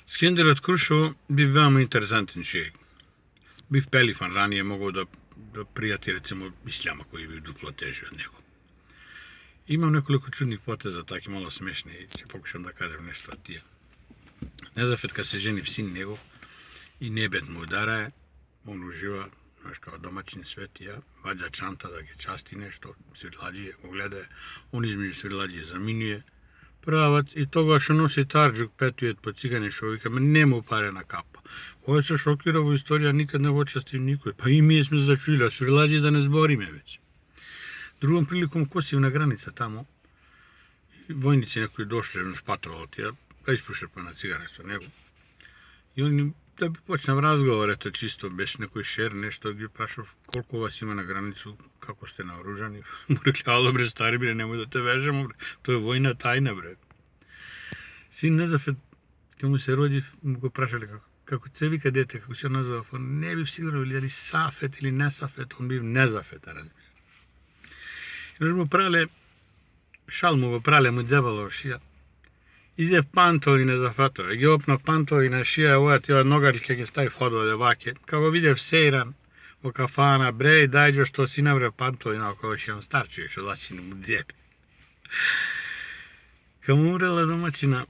Skender od Kruševo bi veoma interesantan čovjek. Biv pelifan ranije mogao da prijati recimo Isljama koji bi duplo teži od njega. Imam nekoliko čudnih poteza, taki malo smešni i će pokušam da kažem nešto od tija. Nezafet kad se ženi sin njegov i nebed mu udaraje, on uživa, znaš, kao domaćin svetija, vađa čanta da ga časti nešto, svirlađije ogledaje, on između svirlađije zaminjuje, pravac i toga što nosi tarđuk petuje po cigane šovika, nema uparena kapa. Ovo se šokiravo istorija, nikad ne počastim nikoj, pa i mi smo začuli, a svirlađije da ne zbori me već. Drugom prilikom Kosivna granica tamo, vojnici neki došli, patrolovati, pa ispuše pa na cigaretu nego. I oni, da bi počnem razgovor, eto čisto, bez nekoj šer, nešto, gdje prašao koliko vas ima na granicu, kako ste naoružani. Mu rekli, alo bre, stari bre, nemoj da te vežemo, bre, to je vojna tajna, bre. Sin Nezafet, kad mu se rodi, mu ga prašali kako se vika dete, kako se on nazvao, on ne bi sigurno ili Safet ili Nesafet, on bi Nezafet, razumiješ. I mu prale, šalmu prale mu djebalo šija. Izjev pantovine za fatove, gdje opno pantovine šija uvati od nogaljke gdje stavi hodove vake. Kako vidjev sejran u kafana, brej, dajđo što si navre pantovina oko še on star čovjek što začinu mu djebi. Kad mu umrela domaćina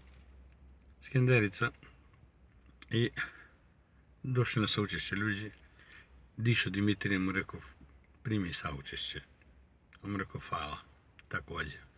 Skenderica i došli na saučešće ljudi, Dišo Dimitrije mu rekao, primi saučešće. On mu rekao, hvala, također.